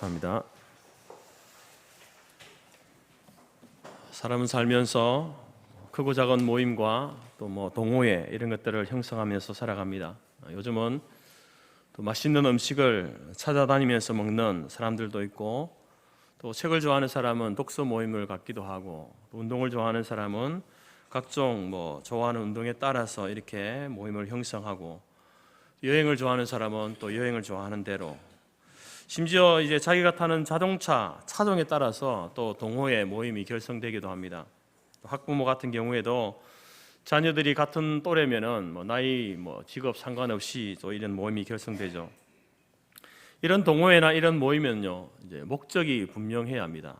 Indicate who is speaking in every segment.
Speaker 1: 감사합니다. 사람은 살면서 크고 작은 모임과 또 동호회 이런 것들을 형성하면서 살아갑니다. 요즘은 또 맛있는 음식을 찾아다니면서 먹는 사람들도 있고, 또 책을 좋아하는 사람은 독서 모임을 갖기도 하고, 또 운동을 좋아하는 사람은 각종 좋아하는 운동에 따라서 이렇게 모임을 형성하고, 여행을 좋아하는 사람은 또 여행을 좋아하는 대로, 심지어 이제 자기가 타는 자동차 차종에 따라서 또 동호회 모임이 결성되기도 합니다. 학부모 같은 경우에도 자녀들이 같은 또래면은 나이 직업 상관없이 또 이런 모임이 결성되죠. 이런 동호회나 이런 모임은요, 이제 목적이 분명해야 합니다.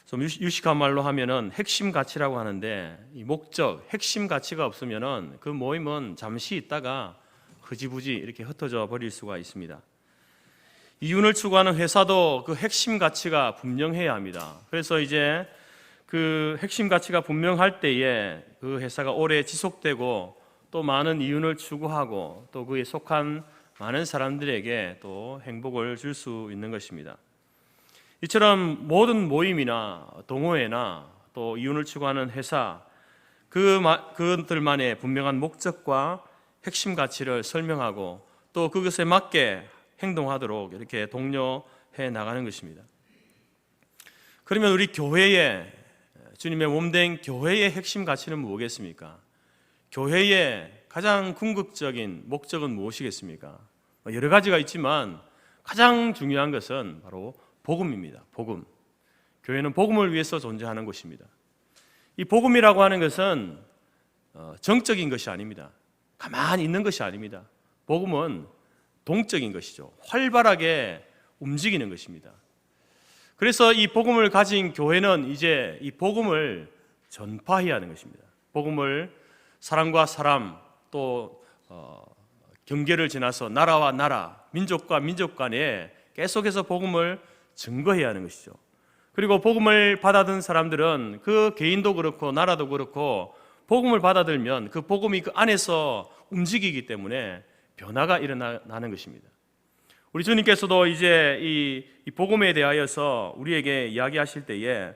Speaker 1: 좀 유식한 말로 하면은 핵심 가치라고 하는데, 이 목적, 핵심 가치가 없으면은 그 모임은 잠시 있다가 흐지부지 이렇게 흩어져 버릴 수가 있습니다. 이윤을 추구하는 회사도 그 핵심 가치가 분명해야 합니다. 그래서 이제 그 핵심 가치가 분명할 때에 그 회사가 오래 지속되고, 또 많은 이윤을 추구하고, 또 그에 속한 많은 사람들에게 또 행복을 줄 수 있는 것입니다. 이처럼 모든 모임이나 동호회나 또 이윤을 추구하는 회사, 그들만의 분명한 목적과 핵심 가치를 설명하고, 또 그것에 맞게 행동하도록 이렇게 독려해 나가는 것입니다. 그러면 우리 교회의, 주님의 몸된 교회의 핵심 가치는 무엇이겠습니까? 교회의 가장 궁극적인 목적은 무엇이겠습니까? 여러 가지가 있지만 가장 중요한 것은 바로 복음입니다. 복음. 교회는 복음을 위해서 존재하는 곳입니다. 이 복음이라고 하는 것은 정적인 것이 아닙니다. 가만히 있는 것이 아닙니다. 복음은 동적인 것이죠. 활발하게 움직이는 것입니다. 그래서 이 복음을 가진 교회는 이제 이 복음을 전파해야 하는 것입니다. 복음을 사람과 사람, 또 경계를 지나서 나라와 나라, 민족과 민족 간에 계속해서 복음을 증거해야 하는 것이죠. 그리고 복음을 받아든 사람들은 그 개인도 그렇고 나라도 그렇고 복음을 받아들면 그 복음이 그 안에서 움직이기 때문에 변화가 일어나는 것입니다. 우리 주님께서도 이제 이 복음에 대하여서 우리에게 이야기하실 때에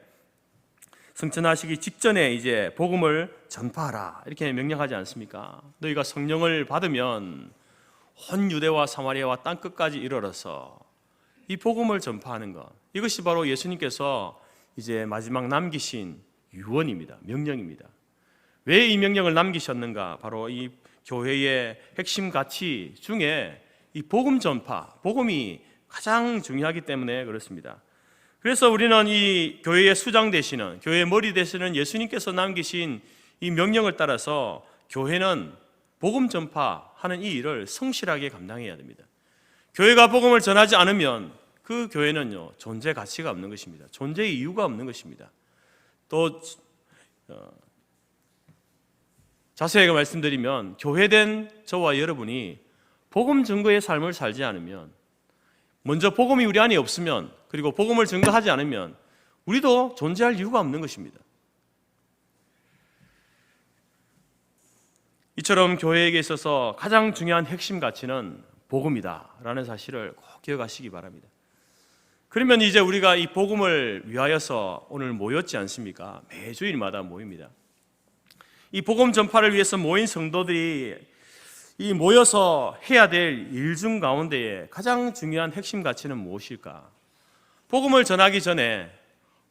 Speaker 1: 승천하시기 직전에 이제 복음을 전파하라 이렇게 명령하지 않습니까? 너희가 성령을 받으면 온 유대와 사마리아와 땅 끝까지 이르러서 이 복음을 전파하는 것, 이것이 바로 예수님께서 이제 마지막 남기신 유언입니다. 명령입니다. 왜 이 명령을 남기셨는가? 바로 이 교회의 핵심 가치 중에 이 복음 전파, 복음이 가장 중요하기 때문에 그렇습니다. 그래서 우리는 이 교회의 수장 되시는, 교회의 머리 되시는 예수님께서 남기신 이 명령을 따라서 교회는 복음 전파하는 이 일을 성실하게 감당해야 됩니다. 교회가 복음을 전하지 않으면 그 교회는요, 존재 가치가 없는 것입니다. 존재의 이유가 없는 것입니다. 또 자세하게 말씀드리면 교회된 저와 여러분이 복음 증거의 삶을 살지 않으면, 먼저 복음이 우리 안에 없으면, 그리고 복음을 증거하지 않으면 우리도 존재할 이유가 없는 것입니다. 이처럼 교회에게 있어서 가장 중요한 핵심 가치는 복음이다라는 사실을 꼭 기억하시기 바랍니다. 그러면 이제 우리가 이 복음을 위하여서 오늘 모였지 않습니까? 매주일마다 모입니다. 이 복음 전파를 위해서 모인 성도들이 이 모여서 해야 될 일 중 가운데에 가장 중요한 핵심 가치는 무엇일까? 복음을 전하기 전에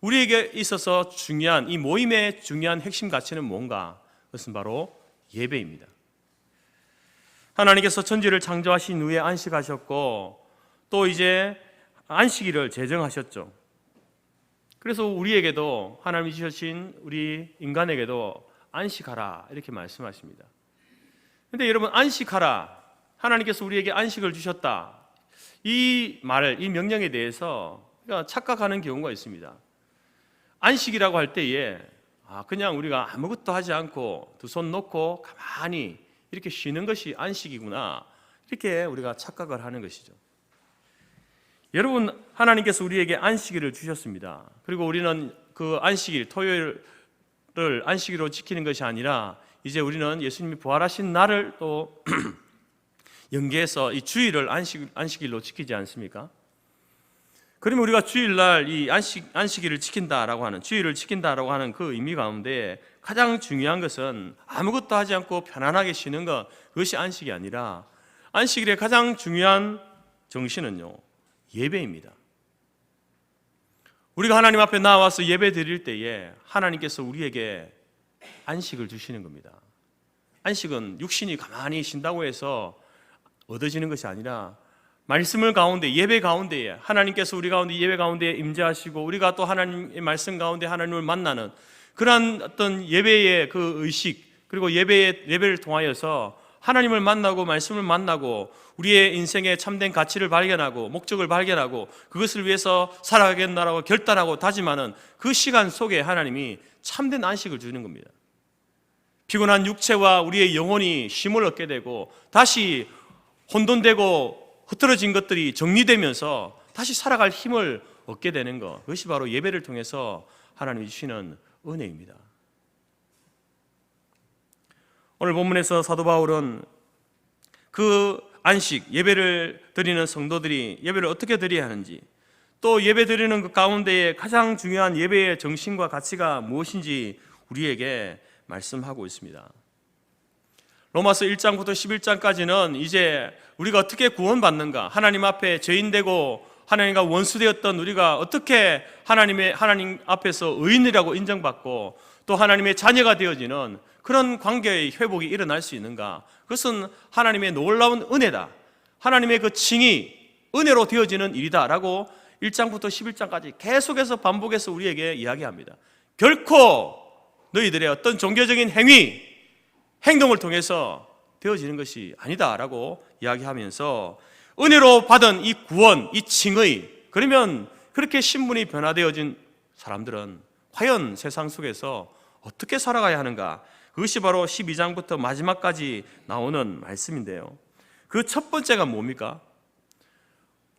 Speaker 1: 우리에게 있어서 중요한, 이 모임의 중요한 핵심 가치는 뭔가? 그것은 바로 예배입니다. 하나님께서 천지를 창조하신 후에 안식하셨고, 또 이제 안식일을 제정하셨죠. 그래서 우리에게도, 하나님이 주신 우리 인간에게도 안식하라 이렇게 말씀하십니다. 그런데 여러분, 안식하라, 하나님께서 우리에게 안식을 주셨다, 이 말, 이 명령에 대해서 착각하는 경우가 있습니다. 안식이라고 할 때에 그냥 우리가 아무것도 하지 않고 두 손 놓고 가만히 이렇게 쉬는 것이 안식이구나, 이렇게 우리가 착각을 하는 것이죠. 여러분, 하나님께서 우리에게 안식일을 주셨습니다. 그리고 우리는 그 안식일, 토요일을 안식일로 지키는 것이 아니라 이제 우리는 예수님이 부활하신 날을 또 연계해서 이 주일을 안식일로 지키지 않습니까? 그러면 우리가 주일날 이 안식일을 지킨다라고 하는, 주일을 지킨다라고 하는 그 의미 가운데 가장 중요한 것은 아무것도 하지 않고 편안하게 쉬는 것, 그것이 안식이 아니라 안식일의 가장 중요한 정신은요, 예배입니다. 우리가 하나님 앞에 나와서 예배 드릴 때에 하나님께서 우리에게 안식을 주시는 겁니다. 안식은 육신이 가만히 쉰다고 해서 얻어지는 것이 아니라 말씀을 가운데, 예배 가운데에 하나님께서 우리 가운데 예배 가운데 임재하시고 우리가 또 하나님의 말씀 가운데 하나님을 만나는 그러한 어떤 예배의 그 의식, 그리고 예배를 통하여서 하나님을 만나고 말씀을 만나고 우리의 인생의 참된 가치를 발견하고 목적을 발견하고 그것을 위해서 살아가겠다라고 결단하고 다짐하는 그 시간 속에 하나님이 참된 안식을 주는 겁니다. 피곤한 육체와 우리의 영혼이 쉼을 얻게 되고 다시 혼돈되고 흐트러진 것들이 정리되면서 다시 살아갈 힘을 얻게 되는 것, 그것이 바로 예배를 통해서 하나님이 주시는 은혜입니다. 오늘 본문에서 사도 바울은 그 안식, 예배를 드리는 성도들이 예배를 어떻게 드려야 하는지, 또 예배 드리는 그 가운데에 가장 중요한 예배의 정신과 가치가 무엇인지 우리에게 말씀하고 있습니다. 로마서 1장부터 11장까지는 이제 우리가 어떻게 구원받는가, 하나님 앞에 죄인되고 하나님과 원수되었던 우리가 어떻게 하나님 앞에서 의인이라고 인정받고 또 하나님의 자녀가 되어지는 그런 관계의 회복이 일어날 수 있는가, 그것은 하나님의 놀라운 은혜다, 하나님의 그 칭이 은혜로 되어지는 일이다 라고 1장부터 11장까지 계속해서 반복해서 우리에게 이야기합니다. 결코 너희들의 어떤 종교적인 행동을 통해서 되어지는 것이 아니다라고 이야기하면서 은혜로 받은 이 구원, 이 칭의, 그러면 그렇게 신분이 변화되어진 사람들은 과연 세상 속에서 어떻게 살아가야 하는가, 그것이 바로 12장부터 마지막까지 나오는 말씀인데요. 그 첫 번째가 뭡니까?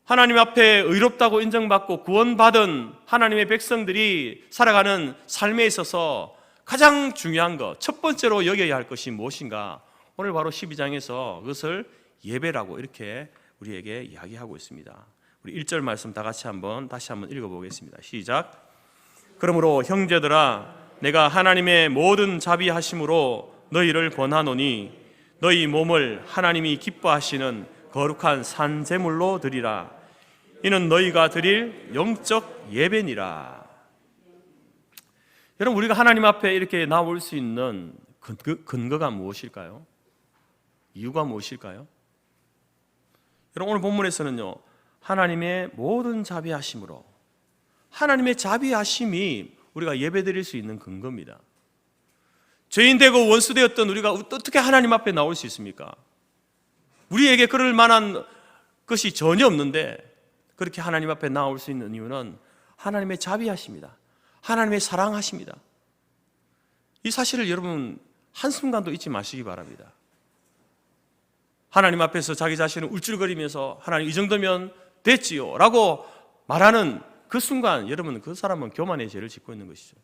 Speaker 1: 하나님 앞에 의롭다고 인정받고 구원받은 하나님의 백성들이 살아가는 삶에 있어서 가장 중요한 것, 첫 번째로 여겨야 할 것이 무엇인가? 오늘 바로 12장에서 그것을 예배라고 이렇게 우리에게 이야기하고 있습니다. 우리 1절 말씀 다시 한번 읽어보겠습니다. 시작. 그러므로 형제들아, 내가 하나님의 모든 자비하심으로 너희를 권하노니 너희 몸을 하나님이 기뻐하시는 거룩한 산 제물로 드리라. 이는 너희가 드릴 영적 예배니라. 여러분, 우리가 하나님 앞에 이렇게 나올 수 있는 근거가 무엇일까요? 이유가 무엇일까요? 여러분, 오늘 본문에서는요, 하나님의 모든 자비하심으로, 하나님의 자비하심이 우리가 예배드릴 수 있는 근거입니다. 죄인되고 원수되었던 우리가 어떻게 하나님 앞에 나올 수 있습니까? 우리에게 그럴 만한 것이 전혀 없는데 그렇게 하나님 앞에 나올 수 있는 이유는 하나님의 자비하심이다, 하나님의 사랑하십니다. 이 사실을 여러분 한순간도 잊지 마시기 바랍니다. 하나님 앞에서 자기 자신을 울줄거리면서 하나님 이 정도면 됐지요 라고 말하는 그 순간, 여러분 그 사람은 교만의 죄를 짓고 있는 것이죠.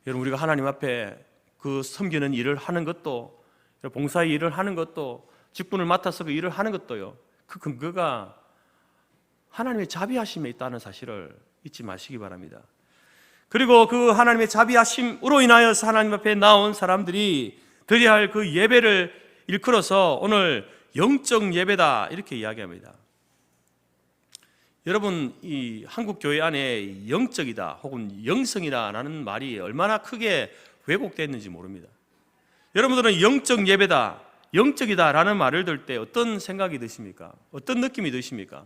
Speaker 1: 여러분, 우리가 하나님 앞에 그 섬기는 일을 하는 것도, 봉사의 일을 하는 것도, 직분을 맡아서 그 일을 하는 것도요, 그 근거가 하나님의 자비하심에 있다는 사실을 잊지 마시기 바랍니다. 그리고 그 하나님의 자비하심으로 인하여서 하나님 앞에 나온 사람들이 드려야 할 그 예배를 일컬어서 오늘 영적 예배다 이렇게 이야기합니다. 여러분, 이 한국 교회 안에 영적이다 혹은 영성이다라는 말이 얼마나 크게 왜곡됐는지 모릅니다. 여러분들은 영적 예배다, 영적이다라는 말을 들 때 어떤 생각이 드십니까? 어떤 느낌이 드십니까?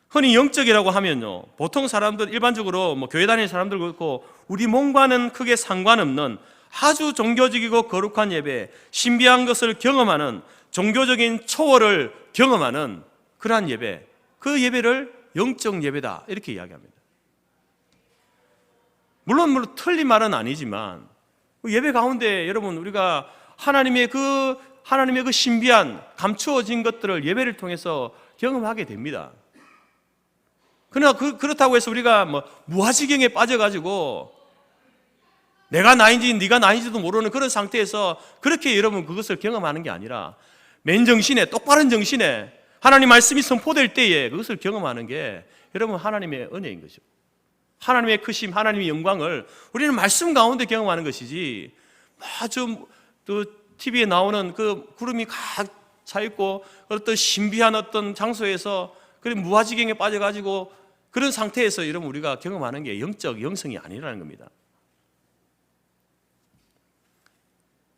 Speaker 1: 흔히 영적이라고 하면요, 보통 사람들, 일반적으로 교회 다니는 사람들 그렇고 우리 몸과는 크게 상관없는 아주 종교적이고 거룩한 예배, 신비한 것을 경험하는, 종교적인 초월을 경험하는 그러한 예배, 그 예배를 영적 예배다 이렇게 이야기합니다. 물론 틀린 말은 아니지만 그 예배 가운데 여러분 우리가 하나님의 그 신비한 감추어진 것들을 예배를 통해서 경험하게 됩니다. 그러나 그렇다고 해서 우리가 무아지경에 빠져가지고 내가 나인지 네가 나인지도 모르는 그런 상태에서 그렇게 여러분 그것을 경험하는 게 아니라 맨정신에, 똑바른 정신에 하나님 말씀이 선포될 때에 그것을 경험하는 게 여러분 하나님의 은혜인 거죠. 하나님의 크심, 하나님의 영광을 우리는 말씀 가운데 경험하는 것이지, 아주 TV에 나오는 그 구름이 각 차 있고 어떤 신비한 어떤 장소에서 그런 무아지경에 빠져가지고 그런 상태에서 여러분 우리가 경험하는 게 영적 영성이 아니라는 겁니다.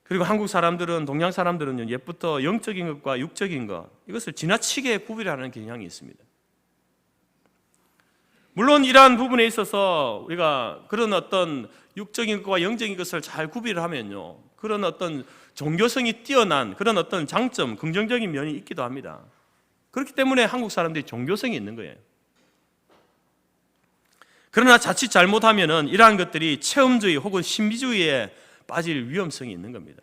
Speaker 1: 그리고 한국 사람들은, 동양 사람들은 옛부터 영적인 것과 육적인 것, 이것을 지나치게 구별하는 경향이 있습니다. 물론 이러한 부분에 있어서 우리가 그런 어떤 육적인 것과 영적인 것을 잘 구별을 하면요, 그런 어떤 종교성이 뛰어난 그런 어떤 장점, 긍정적인 면이 있기도 합니다. 그렇기 때문에 한국 사람들이 종교성이 있는 거예요. 그러나 자칫 잘못하면은 이러한 것들이 체험주의 혹은 신비주의에 빠질 위험성이 있는 겁니다.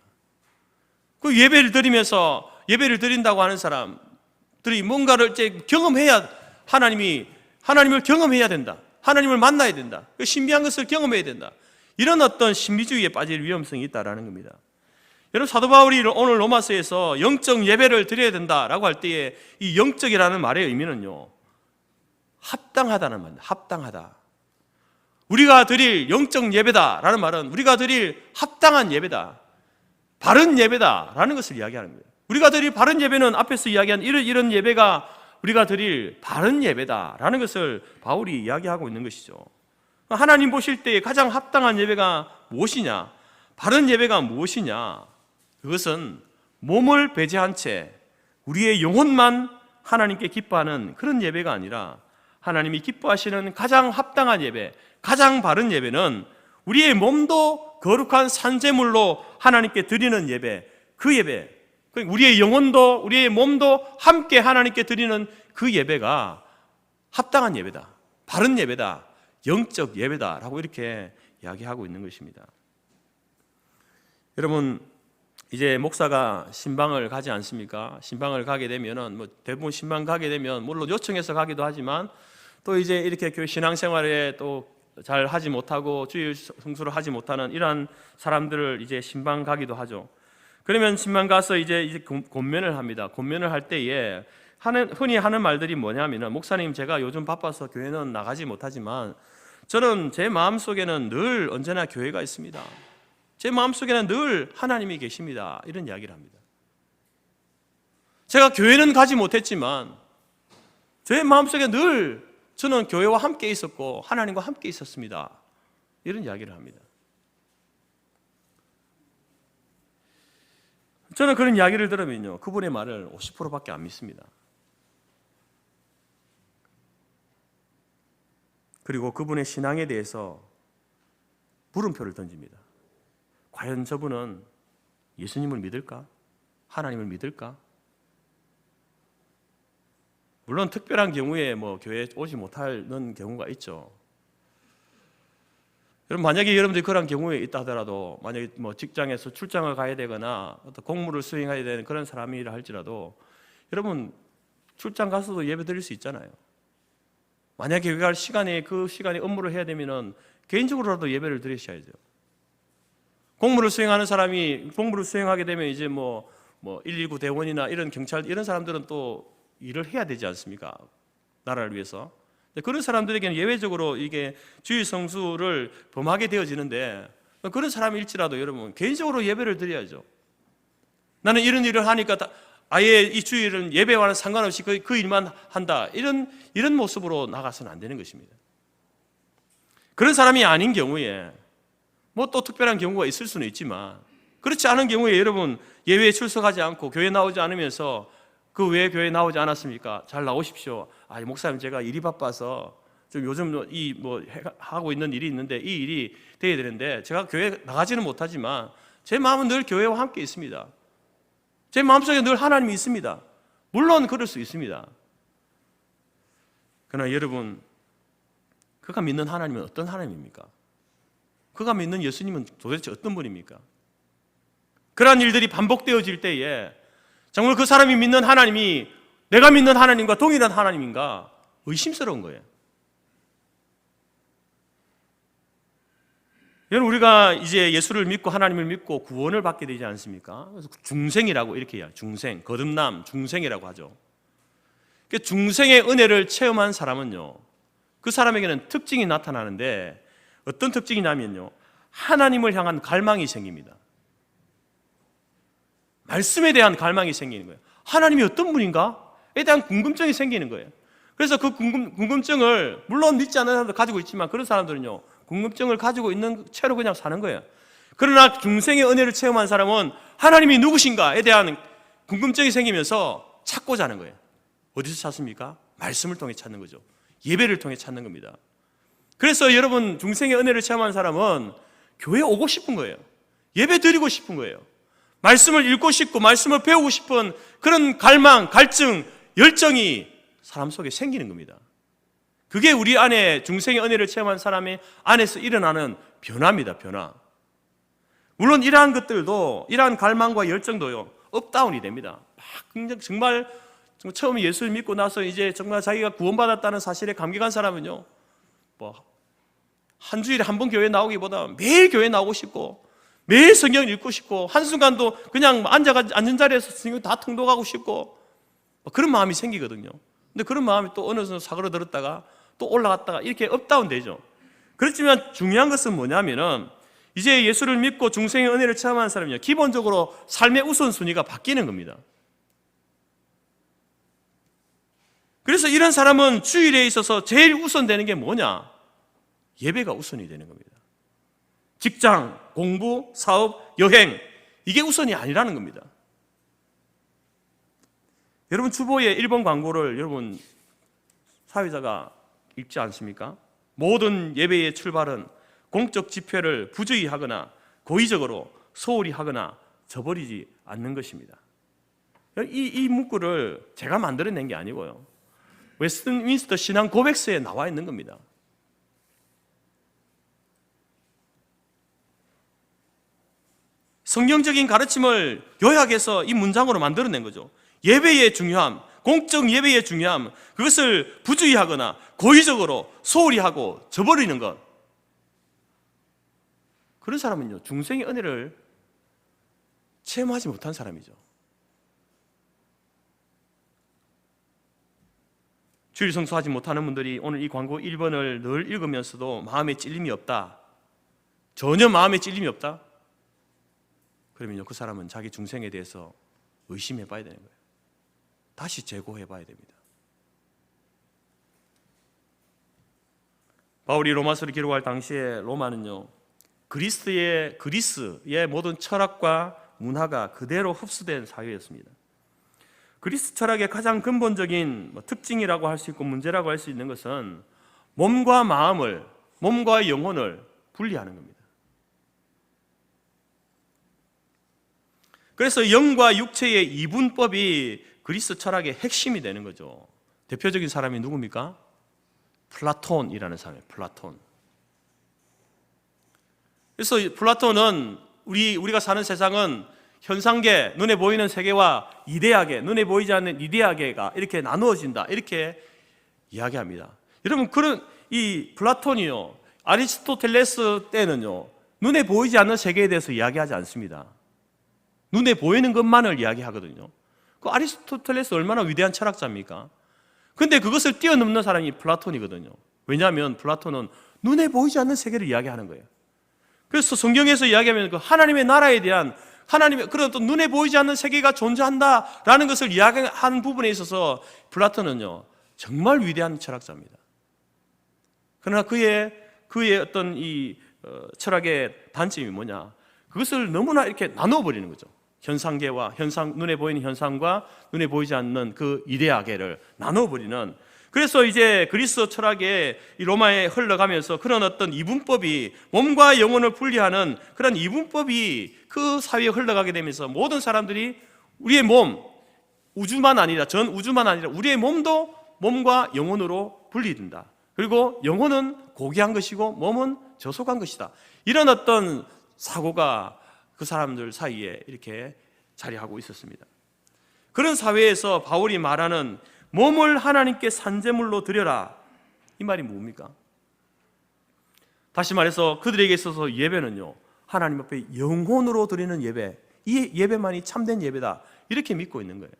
Speaker 1: 그 예배를 드리면서, 예배를 드린다고 하는 사람들이 뭔가를 이제 경험해야, 하나님을 경험해야 된다. 하나님을 만나야 된다. 신비한 것을 경험해야 된다. 이런 어떤 신비주의에 빠질 위험성이 있다라는 겁니다. 여러분, 사도 바울이 오늘 로마서에서 영적 예배를 드려야 된다라고 할 때에 이 영적이라는 말의 의미는요, 합당하다는 말입니다. 합당하다. 우리가 드릴 영적 예배다라는 말은 우리가 드릴 합당한 예배다, 바른 예배다라는 것을 이야기하는 거예요. 우리가 드릴 바른 예배는 앞에서 이야기한 이런 예배가 우리가 드릴 바른 예배다라는 것을 바울이 이야기하고 있는 것이죠. 하나님 보실 때 가장 합당한 예배가 무엇이냐? 바른 예배가 무엇이냐? 그것은 몸을 배제한 채 우리의 영혼만 하나님께 기뻐하는 그런 예배가 아니라, 하나님이 기뻐하시는 가장 합당한 예배, 가장 바른 예배는 우리의 몸도 거룩한 산제물로 하나님께 드리는 예배, 그 예배, 우리의 영혼도 우리의 몸도 함께 하나님께 드리는 그 예배가 합당한 예배다, 바른 예배다, 영적 예배다라고 이렇게 이야기하고 있는 것입니다. 여러분, 이제 목사가 신방을 가지 않습니까? 신방을 가게 되면은 대부분 신방 가게 되면 물론 요청해서 가기도 하지만, 또 이제 이렇게 교회 신앙생활에 또 잘 하지 못하고 주일 성수를 하지 못하는 이러한 사람들을 이제 신방 가기도 하죠. 그러면 신방 가서 이제 권면을 합니다. 권면을 할 때에 흔히 하는 말들이 뭐냐면은, 목사님, 제가 요즘 바빠서 교회는 나가지 못하지만 저는 제 마음속에는 늘 언제나 교회가 있습니다. 제 마음속에는 늘 하나님이 계십니다. 이런 이야기를 합니다. 제가 교회는 가지 못했지만 제 마음속에 늘 저는 교회와 함께 있었고 하나님과 함께 있었습니다. 이런 이야기를 합니다. 저는 그런 이야기를 들으면요, 그분의 말을 50%밖에 안 믿습니다. 그리고 그분의 신앙에 대해서 물음표를 던집니다. 과연 저분은 예수님을 믿을까? 하나님을 믿을까? 물론 특별한 경우에 교회에 오지 못하는 경우가 있죠. 여러분, 만약에 여러분들이 그런 경우에 있다 하더라도, 만약에 직장에서 출장을 가야 되거나 어떤 공무를 수행해야 되는 그런 사람이라 할지라도, 여러분 출장 가서도 예배 드릴 수 있잖아요. 만약에 교회 갈 시간에, 그 시간에 업무를 해야 되면은 개인적으로라도 예배를 드리셔야죠. 공무를 수행하는 사람이 공무를 수행하게 되면 이제 119 대원이나 이런 경찰, 이런 사람들은 또 일을 해야 되지 않습니까? 나라를 위해서. 그런 사람들에게는 예외적으로 이게 주일 성수를 범하게 되어지는데, 그런 사람일지라도 여러분 개인적으로 예배를 드려야죠. 나는 이런 일을 하니까 아예 이 주일은 예배와는 상관없이 그 일만 한다, 이런 모습으로 나가서는 안 되는 것입니다. 그런 사람이 아닌 경우에 또 특별한 경우가 있을 수는 있지만, 그렇지 않은 경우에 여러분 예배에 출석하지 않고 교회 나오지 않으면서, 그 왜 교회 나오지 않았습니까? 잘 나오십시오. 목사님, 제가 일이 바빠서 좀 요즘 하고 있는 일이 있는데 이 일이 돼야 되는데 제가 교회 나가지는 못하지만 제 마음은 늘 교회와 함께 있습니다. 제 마음속에 늘 하나님이 있습니다. 물론 그럴 수 있습니다. 그러나 여러분, 그가 믿는 하나님은 어떤 하나님입니까? 그가 믿는 예수님은 도대체 어떤 분입니까? 그러한 일들이 반복되어질 때에 정말 그 사람이 믿는 하나님이 내가 믿는 하나님과 동일한 하나님인가 의심스러운 거예요. 여러분, 우리가 이제 예수를 믿고 하나님을 믿고 구원을 받게 되지 않습니까? 그래서 중생이라고 이렇게 해요. 중생, 거듭남, 중생이라고 하죠. 중생의 은혜를 체험한 사람은요, 그 사람에게는 특징이 나타나는데 어떤 특징이냐면요, 하나님을 향한 갈망이 생깁니다. 말씀에 대한 갈망이 생기는 거예요. 하나님이 어떤 분인가에 대한 궁금증이 생기는 거예요. 그래서 그 궁금증을 물론 믿지 않는 사람도 가지고 있지만 그런 사람들은요, 궁금증을 가지고 있는 채로 그냥 사는 거예요. 그러나 중생의 은혜를 체험한 사람은 하나님이 누구신가에 대한 궁금증이 생기면서 찾고자 하는 거예요. 어디서 찾습니까? 말씀을 통해 찾는 거죠. 예배를 통해 찾는 겁니다. 그래서 여러분, 중생의 은혜를 체험한 사람은 교회에 오고 싶은 거예요. 예배 드리고 싶은 거예요. 말씀을 읽고 싶고 말씀을 배우고 싶은 그런 갈망, 갈증, 열정이 사람 속에 생기는 겁니다. 그게 우리 안에 중생의 은혜를 체험한 사람의 안에서 일어나는 변화입니다. 변화. 물론 이러한 것들도, 이러한 갈망과 열정도요, 업다운이 됩니다. 정말 처음에 예수를 믿고 나서 이제 정말 자기가 구원받았다는 사실에 감격한 사람은요, 한 주일에 한 번 교회 나오기보다 매일 교회 나오고 싶고 매일 성경 읽고 싶고 한순간도 그냥 앉은 자리에서 성경 다 통독하고 싶고 그런 마음이 생기거든요. 근데 그런 마음이 또 어느 정도 사그러들었다가 또 올라갔다가 이렇게 업다운 되죠. 그렇지만 중요한 것은 뭐냐면은 이제 예수를 믿고 중생의 은혜를 체험하는 사람은요, 기본적으로 삶의 우선순위가 바뀌는 겁니다. 그래서 이런 사람은 주일에 있어서 제일 우선되는 게 뭐냐? 예배가 우선이 되는 겁니다. 직장, 공부, 사업, 여행, 이게 우선이 아니라는 겁니다. 여러분, 주보의 1번 광고를 여러분 사회자가 읽지 않습니까? 모든 예배의 출발은 공적 집회를 부주의 하거나 고의적으로 소홀히 하거나 저버리지 않는 것입니다. 이 문구를 제가 만들어낸 게 아니고요, 웨스트민스터 신앙 고백서에 나와 있는 겁니다. 성경적인 가르침을 요약해서 이 문장으로 만들어낸 거죠. 예배의 중요함, 공적 예배의 중요함, 그것을 부주의하거나 고의적으로 소홀히 하고 저버리는 것, 그런 사람은요, 중생의 은혜를 체험하지 못한 사람이죠. 주일 성수하지 못하는 분들이 오늘 이 광고 1번을 늘 읽으면서도 마음에 찔림이 없다, 전혀 마음에 찔림이 없다, 그러면요, 그 사람은 자기 중생에 대해서 의심해 봐야 되는 거예요. 다시 재고해 봐야 됩니다. 바울이 로마서를 기록할 당시에 로마는요, 그리스의 모든 철학과 문화가 그대로 흡수된 사회였습니다. 그리스 철학의 가장 근본적인 특징이라고 할 수 있고 문제라고 할 수 있는 것은 몸과 마음을, 몸과 영혼을 분리하는 겁니다. 그래서 영과 육체의 이분법이 그리스 철학의 핵심이 되는 거죠. 대표적인 사람이 누굽니까? 플라톤이라는 사람이에요. 플라톤. 그래서 플라톤은 우리가 사는 세상은 현상계, 눈에 보이는 세계와 이데아계, 눈에 보이지 않는 이데아계가 이렇게 나누어진다, 이렇게 이야기합니다. 여러분, 이 플라톤이요, 아리스토텔레스 때는요, 눈에 보이지 않는 세계에 대해서 이야기하지 않습니다. 눈에 보이는 것만을 이야기하거든요. 그 아리스토텔레스 얼마나 위대한 철학자입니까? 근데 그것을 뛰어넘는 사람이 플라톤이거든요. 왜냐하면 플라톤은 눈에 보이지 않는 세계를 이야기하는 거예요. 그래서 성경에서 이야기하면 그 하나님의 나라에 대한, 그런 어떤 눈에 보이지 않는 세계가 존재한다라는 것을 이야기하는 부분에 있어서 플라톤은요, 정말 위대한 철학자입니다. 그러나 그의 어떤 이 철학의 단점이 뭐냐? 그것을 너무나 이렇게 나눠버리는 거죠. 현상계와 눈에 보이는 현상과 눈에 보이지 않는 그 이데아계를 나눠버리는. 그래서 이제 그리스 철학의 이 로마에 흘러가면서 그런 어떤 이분법이, 몸과 영혼을 분리하는 그런 이분법이 그 사회에 흘러가게 되면서 모든 사람들이 우리의 몸, 전 우주만 아니라 우리의 몸도 몸과 영혼으로 분리된다. 그리고 영혼은 고귀한 것이고 몸은 저속한 것이다. 이런 어떤 사고가 그 사람들 사이에 이렇게 자리하고 있었습니다. 그런 사회에서 바울이 말하는 몸을 하나님께 산제물로 드려라, 이 말이 뭡니까? 다시 말해서 그들에게 있어서 예배는요, 하나님 앞에 영혼으로 드리는 예배, 이 예배만이 참된 예배다, 이렇게 믿고 있는 거예요.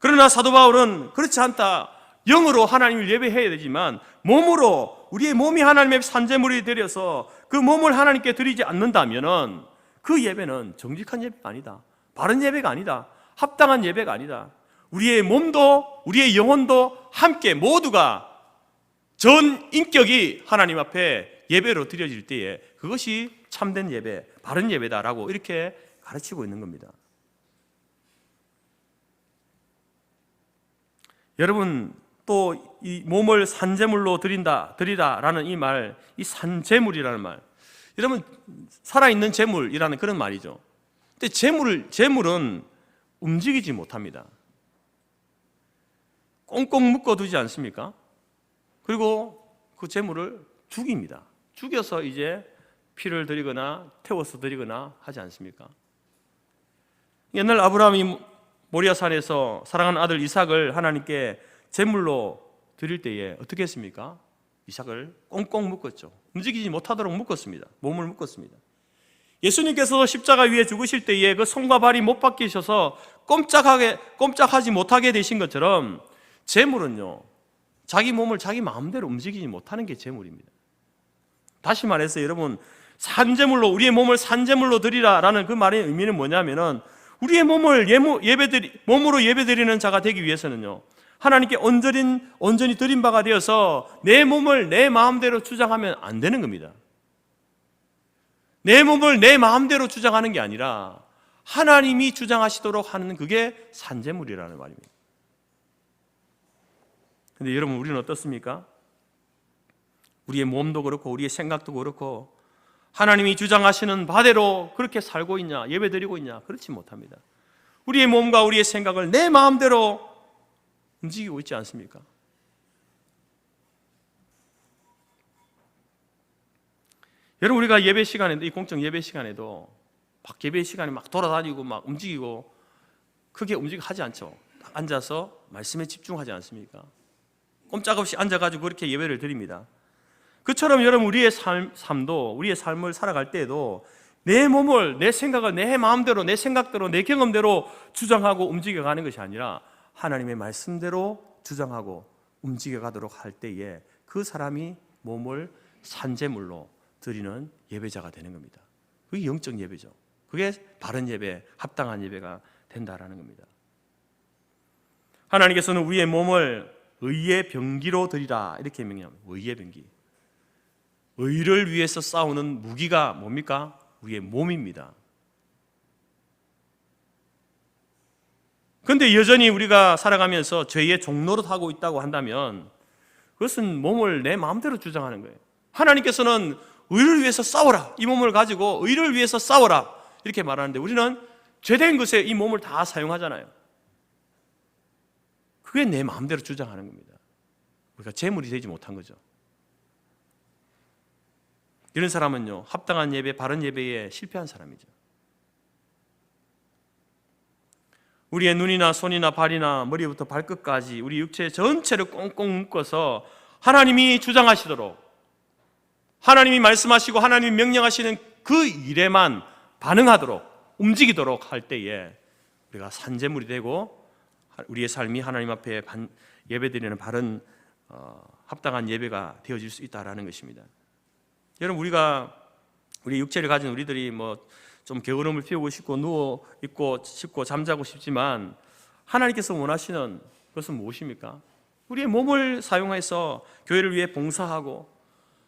Speaker 1: 그러나 사도 바울은 그렇지 않다. 영으로 하나님을 예배해야 되지만 몸으로, 우리의 몸이 하나님의 산제물이 되려서 그 몸을 하나님께 드리지 않는다면 그 예배는 정직한 예배가 아니다. 바른 예배가 아니다. 합당한 예배가 아니다. 우리의 몸도 우리의 영혼도 함께 모두가 전 인격이 하나님 앞에 예배로 드려질 때에 그것이 참된 예배, 바른 예배다라고 이렇게 가르치고 있는 겁니다. 여러분, 또 이 몸을 산제물로 드리라라는 이 말, 이 산제물이라는 말, 여러분 살아있는 제물이라는 그런 말이죠. 근데 제물은 움직이지 못합니다. 꽁꽁 묶어두지 않습니까? 그리고 그 제물을 죽입니다. 죽여서 이제 피를 드리거나 태워서 드리거나 하지 않습니까? 옛날 아브라함이 모리아산에서 사랑하는 아들 이삭을 하나님께 제물로 드릴 때에 어떻게 했습니까? 이삭을 꽁꽁 묶었죠. 움직이지 못하도록 묶었습니다. 몸을 묶었습니다. 예수님께서 십자가 위에 죽으실 때에 그 손과 발이 못 박히셔서 꼼짝하지 못하게 되신 것처럼 제물은요, 자기 몸을 자기 마음대로 움직이지 못하는 게 제물입니다. 다시 말해서 여러분, 산제물로, 우리의 몸을 산제물로 드리라라는 그 말의 의미는 뭐냐면은 우리의 몸을 몸으로 예배드리는 자가 되기 위해서는요, 하나님께 온전히 드린 바가 되어서 내 몸을 내 마음대로 주장하면 안 되는 겁니다. 내 몸을 내 마음대로 주장하는 게 아니라 하나님이 주장하시도록 하는 그게 산제물이라는 말입니다. 근데 여러분, 우리는 어떻습니까? 우리의 몸도 그렇고 우리의 생각도 그렇고 하나님이 주장하시는 바대로 그렇게 살고 있냐, 예배드리고 있냐? 그렇지 못합니다. 우리의 몸과 우리의 생각을 내 마음대로 움직이고 있지 않습니까? 여러분, 우리가 예배 시간에도, 이 공적 예배 시간에도 막 예배 시간에 막 돌아다니고 막 움직이고 크게 하지 않죠. 앉아서 말씀에 집중하지 않습니까? 꼼짝없이 앉아가지고 그렇게 예배를 드립니다. 그처럼 여러분, 우리의 삶도, 우리의 삶을 살아갈 때에도 내 몸을, 내 생각을 내 마음대로, 내 생각대로, 내 경험대로 주장하고 움직여가는 것이 아니라 하나님의 말씀대로 주장하고 움직여가도록 할 때에 그 사람이 몸을 산제물로 드리는 예배자가 되는 겁니다. 그게 영적 예배죠. 그게 바른 예배, 합당한 예배가 된다라는 겁니다. 하나님께서는 우리의 몸을 의의 병기로 드리라 이렇게 명령합니다. 의의 병기. 의를 위해서 싸우는 무기가 뭡니까? 우리의 몸입니다. 그런데 여전히 우리가 살아가면서 죄의 종노릇하고 있다고 한다면 그것은 몸을 내 마음대로 주장하는 거예요. 하나님께서는 의를 위해서 싸워라, 이 몸을 가지고 의를 위해서 싸워라 이렇게 말하는데 우리는 죄된 것에 이 몸을 다 사용하잖아요. 그게 내 마음대로 주장하는 겁니다. 우리가 재물이 되지 못한 거죠. 이런 사람은요, 합당한 예배, 바른 예배에 실패한 사람이죠. 우리의 눈이나 손이나 발이나 머리부터 발끝까지 우리 육체 전체를 꽁꽁 묶어서 하나님이 주장하시도록, 하나님이 말씀하시고 하나님이 명령하시는 그 일에만 반응하도록, 움직이도록 할 때에 우리가 산제물이 되고 우리의 삶이 하나님 앞에 예배드리는 바른 합당한 예배가 되어질 수 있다라는 것입니다. 여러분, 우리 육체를 가진 우리들이 좀 게으름을 피우고 싶고 누워 있고 싶고 잠자고 싶지만 하나님께서 원하시는 것은 무엇입니까? 우리의 몸을 사용해서 교회를 위해 봉사하고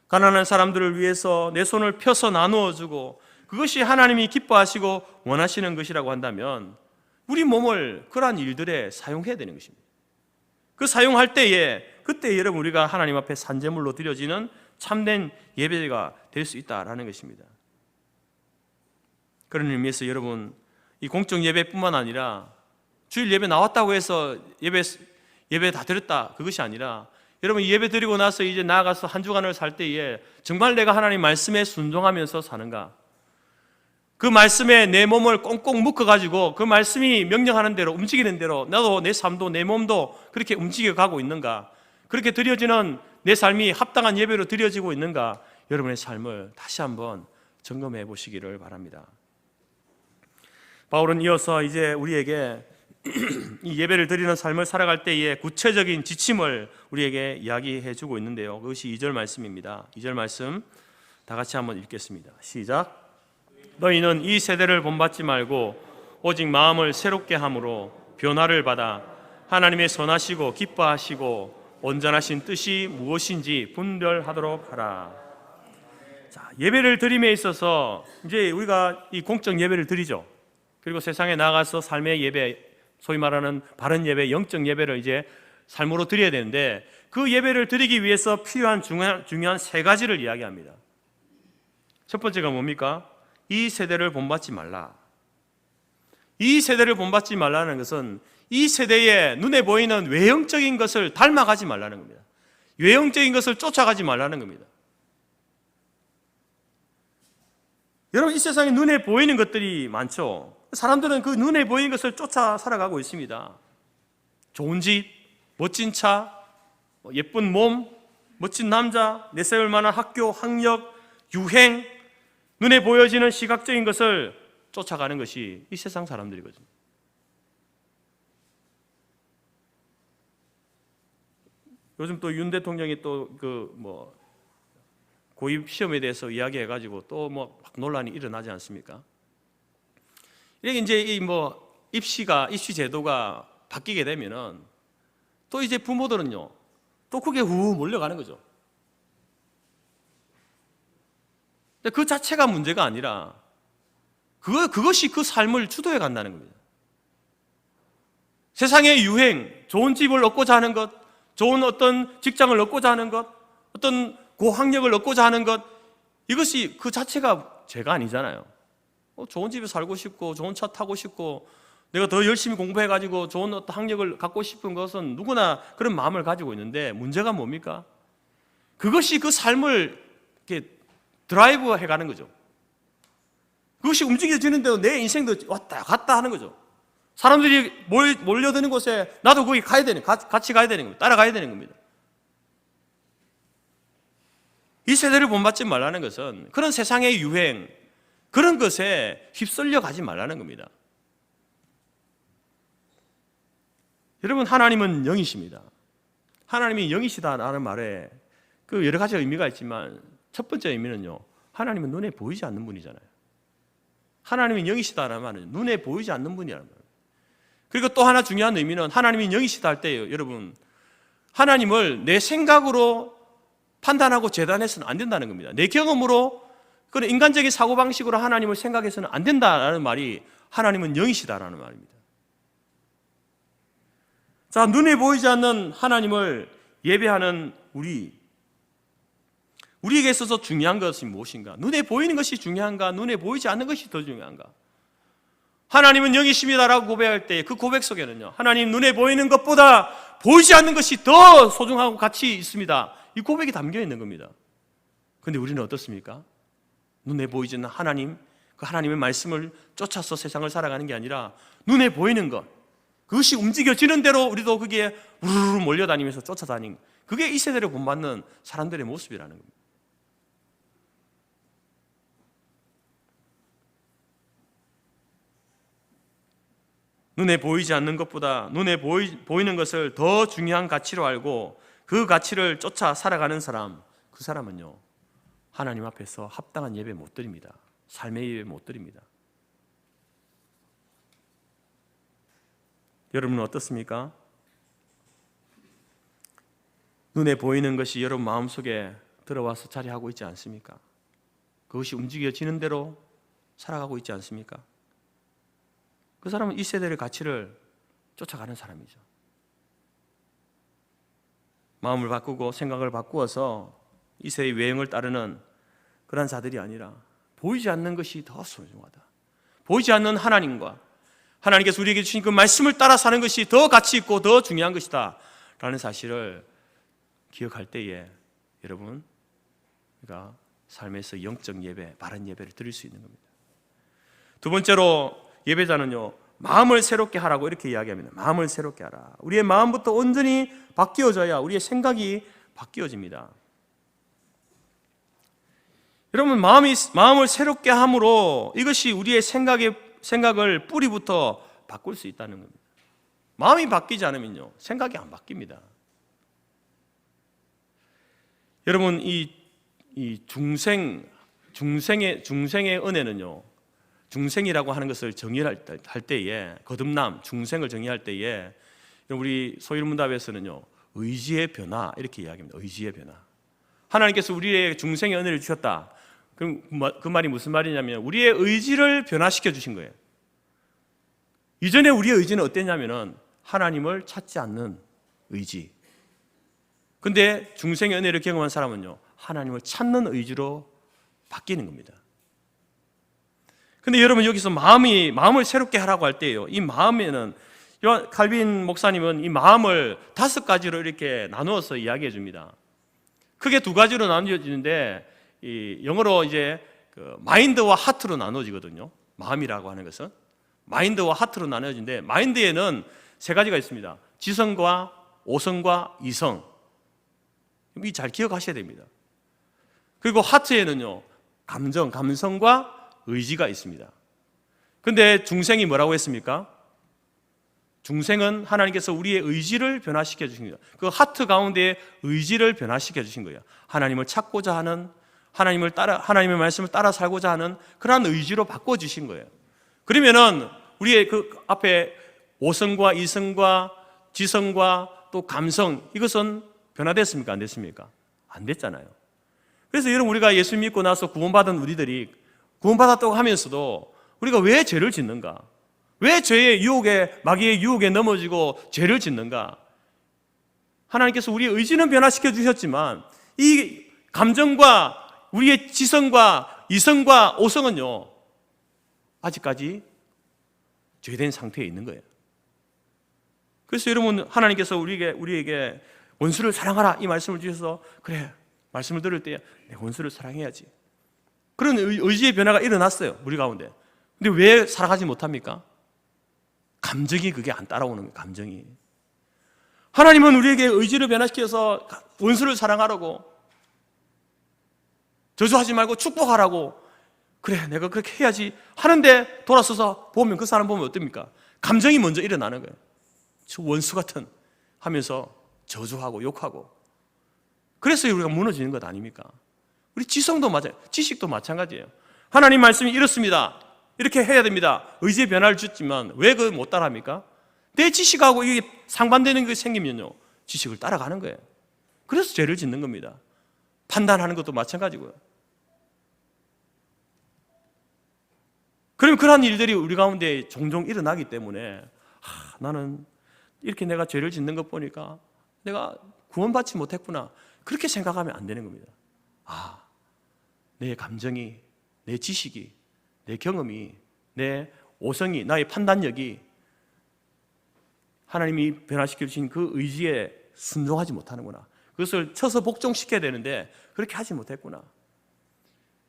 Speaker 1: 가난한 사람들을 위해서 내 손을 펴서 나누어 주고 그것이 하나님이 기뻐하시고 원하시는 것이라고 한다면 우리 몸을 그러한 일들에 사용해야 되는 것입니다. 그 사용할 때에 그때 여러분 우리가 하나님 앞에 산제물로 드려지는 참된 예배가 될 수 있다라는 것입니다. 그런 의미에서 여러분, 이 공적 예배뿐만 아니라 주일 예배 나왔다고 해서 예배 다 드렸다 그것이 아니라 여러분, 예배 드리고 나서 이제 나아가서 한 주간을 살 때에 정말 내가 하나님 말씀에 순종하면서 사는가, 그 말씀에 내 몸을 꽁꽁 묶어가지고 그 말씀이 명령하는 대로 움직이는 대로 나도 내 삶도 내 몸도 그렇게 움직여가고 있는가, 그렇게 드려지는 내 삶이 합당한 예배로 드려지고 있는가, 여러분의 삶을 다시 한번 점검해 보시기를 바랍니다. 바울은 이어서 이제 우리에게 이 예배를 드리는 삶을 살아갈 때의 구체적인 지침을 우리에게 이야기해 주고 있는데요. 그것이 2절 말씀입니다. 2절 말씀 다 같이 한번 읽겠습니다. 시작. 너희는 이 세대를 본받지 말고 오직 마음을 새롭게 함으로 변화를 받아 하나님의 선하시고 기뻐하시고 온전하신 뜻이 무엇인지 분별하도록 하라. 자, 예배를 드림에 있어서 이제 우리가 이 공적 예배를 드리죠. 그리고 세상에 나가서 삶의 예배, 소위 말하는 바른 예배, 영적 예배를 이제 삶으로 드려야 되는데 그 예배를 드리기 위해서 필요한 중요한 세 가지를 이야기합니다. 첫 번째가 뭡니까? 이 세대를 본받지 말라. 이 세대를 본받지 말라는 것은 이 세대에 눈에 보이는 외형적인 것을 닮아가지 말라는 겁니다. 외형적인 것을 쫓아가지 말라는 겁니다. 여러분, 이 세상에 눈에 보이는 것들이 많죠. 사람들은 그 눈에 보이는 것을 쫓아 살아가고 있습니다. 좋은 집, 멋진 차, 예쁜 몸, 멋진 남자, 내세울 만한 학교, 학력, 유행, 눈에 보여지는 시각적인 것을 쫓아가는 것이 이 세상 사람들이거든요. 요즘 또 윤 대통령이 또 고입 시험에 대해서 이야기해가지고 또 논란이 일어나지 않습니까? 이렇게 이제 입시 제도가 바뀌게 되면은 또 이제 부모들은요, 또 그게 후 몰려가는 거죠. 근데 그 자체가 문제가 아니라 그것이 그 삶을 주도해 간다는 겁니다. 세상의 유행, 좋은 집을 얻고자 하는 것, 좋은 어떤 직장을 얻고자 하는 것, 어떤 고학력을 얻고자 하는 것, 이것이 그 자체가 죄가 아니잖아요. 좋은 집에 살고 싶고 좋은 차 타고 싶고 내가 더 열심히 공부해가지고 좋은 어떤 학력을 갖고 싶은 것은 누구나 그런 마음을 가지고 있는데 문제가 뭡니까? 그것이 그 삶을 이렇게 드라이브 해가는 거죠. 그것이 움직여지는 대로 내 인생도 왔다 갔다 하는 거죠. 사람들이 몰려드는 곳에 나도 거기 같이 가야 되는 겁니다. 따라가야 되는 겁니다. 이 세대를 본받지 말라는 것은 그런 세상의 유행, 그런 것에 휩쓸려 가지 말라는 겁니다. 여러분, 하나님은 영이십니다. 하나님이 영이시다라는 말에 그 여러 가지 의미가 있지만 첫 번째 의미는요, 하나님은 눈에 보이지 않는 분이잖아요. 하나님이 영이시다라는 말은 눈에 보이지 않는 분이라는 말이에요. 그리고 또 하나 중요한 의미는 하나님이 영이시다 할 때예요. 여러분, 하나님을 내 생각으로 판단하고 재단해서는 안 된다는 겁니다. 내 경험으로, 그런 인간적인 사고방식으로 하나님을 생각해서는 안 된다는 말이 하나님은 영이시다라는 말입니다. 자, 눈에 보이지 않는 하나님을 예배하는 우리에게 있어서 중요한 것이 무엇인가? 눈에 보이는 것이 중요한가? 눈에 보이지 않는 것이 더 중요한가? 하나님은 영이십니다라고 고백할 때 그 고백 속에는요, 하나님 눈에 보이는 것보다 보이지 않는 것이 더 소중하고 가치 있습니다, 이 고백이 담겨 있는 겁니다. 그런데 우리는 어떻습니까? 눈에 보이지 않는 하나님, 그 하나님의 말씀을 쫓아서 세상을 살아가는 게 아니라 눈에 보이는 것, 그것이 움직여지는 대로 우리도 거기에 우르르 몰려다니면서 쫓아다니는, 그게 이 세대를 본받는 사람들의 모습이라는 겁니다. 눈에 보이지 않는 것보다 눈에 보이는 것을 더 중요한 가치로 알고 그 가치를 쫓아 살아가는 사람, 그 사람은요, 하나님 앞에서 합당한 예배 못 드립니다. 삶의 예배 못 드립니다. 여러분은 어떻습니까? 눈에 보이는 것이 여러분 마음속에 들어와서 자리하고 있지 않습니까? 그것이 움직여지는 대로 살아가고 있지 않습니까? 그 사람은 이 세대의 가치를 쫓아가는 사람이죠. 마음을 바꾸고 생각을 바꾸어서 이 세대의 외형을 따르는 그런 자들이 아니라 보이지 않는 것이 더 소중하다, 보이지 않는 하나님과 하나님께서 우리에게 주신 그 말씀을 따라 사는 것이 더 가치 있고 더 중요한 것이다 라는 사실을 기억할 때에 여러분, 우리가 삶에서 영적 예배, 바른 예배를 드릴 수 있는 겁니다. 두 번째로 예배자는요, 마음을 새롭게 하라고 이렇게 이야기합니다. 마음을 새롭게 하라. 우리의 마음부터 온전히 바뀌어져야 우리의 생각이 바뀌어집니다. 여러분, 마음을 새롭게 함으로 이것이 우리의 생각을 뿌리부터 바꿀 수 있다는 겁니다. 마음이 바뀌지 않으면요, 생각이 안 바뀝니다. 여러분, 이 중생의 은혜는요, 중생이라고 하는 것을 정의할 때에, 거듭남, 중생을 정의할 때에 우리 소일문답에서는요, 의지의 변화 이렇게 이야기합니다. 의지의 변화. 하나님께서 우리의 중생의 은혜를 주셨다. 그럼 그 말이 무슨 말이냐면 우리의 의지를 변화시켜 주신 거예요. 이전에 우리의 의지는 어땠냐면은 하나님을 찾지 않는 의지. 근데 중생의 은혜를 경험한 사람은요, 하나님을 찾는 의지로 바뀌는 겁니다. 근데 여러분, 여기서 마음을 새롭게 하라고 할 때요, 이 마음에는 칼빈 목사님은 이 마음을 5가지로 이렇게 나누어서 이야기해 줍니다. 크게 2가지로 나누어지는데, 영어로 이제 마인드와 하트로 나누어지거든요. 마음이라고 하는 것은 마인드와 하트로 나누어지는데, 마인드에는 3가지가 있습니다. 지성과 오성과 이성. 이 잘 기억하셔야 됩니다. 그리고 하트에는요, 감성과 의지가 있습니다. 근데 중생이 뭐라고 했습니까? 중생은 하나님께서 우리의 의지를 변화시켜 주신 거예요. 그 하트 가운데 의지를 변화시켜 주신 거예요. 하나님을 찾고자 하는, 하나님의 말씀을 따라 살고자 하는 그러한 의지로 바꿔 주신 거예요. 그러면은 우리의 그 앞에 오성과 이성과 지성과 또 감성, 이것은 변화됐습니까? 안 됐습니까? 안 됐잖아요. 그래서 여러분, 우리가 예수 믿고 나서 구원받은 우리들이 구원받았다고 하면서도 우리가 왜 죄를 짓는가? 왜 죄의 유혹에, 마귀의 유혹에 넘어지고 죄를 짓는가? 하나님께서 우리의 의지는 변화시켜 주셨지만 이 감정과 우리의 지성과 이성과 오성은요, 아직까지 죄된 상태에 있는 거예요. 그래서 여러분, 하나님께서 우리에게 원수를 사랑하라 이 말씀을 주셔서, 그래, 말씀을 들을 때 내 원수를 사랑해야지, 그런 의지의 변화가 일어났어요, 우리 가운데. 근데 왜 살아가지 못합니까? 감정이 그게 안 따라오는 거예요. 감정이. 하나님은 우리에게 의지를 변화시켜서 원수를 사랑하라고, 저주하지 말고 축복하라고, 그래 내가 그렇게 해야지 하는데 돌아서서 보면, 그 사람 보면 어떻습니까? 감정이 먼저 일어나는 거예요. 저 원수 같은 하면서 저주하고 욕하고. 그래서 우리가 무너지는 것 아닙니까? 우리 지성도 맞아요. 지식도 마찬가지예요. 하나님 말씀이 이렇습니다, 이렇게 해야 됩니다, 의지의 변화를 줬지만 왜 그걸 못 따라합니까? 내 지식하고 이게 상반되는 게 생기면요, 지식을 따라가는 거예요. 그래서 죄를 짓는 겁니다. 판단하는 것도 마찬가지고요. 그러면 그러한 일들이 우리 가운데 종종 일어나기 때문에, 나는 이렇게 내가 죄를 짓는 것 보니까 내가 구원받지 못했구나, 그렇게 생각하면 안 되는 겁니다. 내 감정이, 내 지식이, 내 경험이, 내 오성이, 나의 판단력이 하나님이 변화시켜 주신 그 의지에 순종하지 못하는구나, 그것을 쳐서 복종시켜야 되는데 그렇게 하지 못했구나.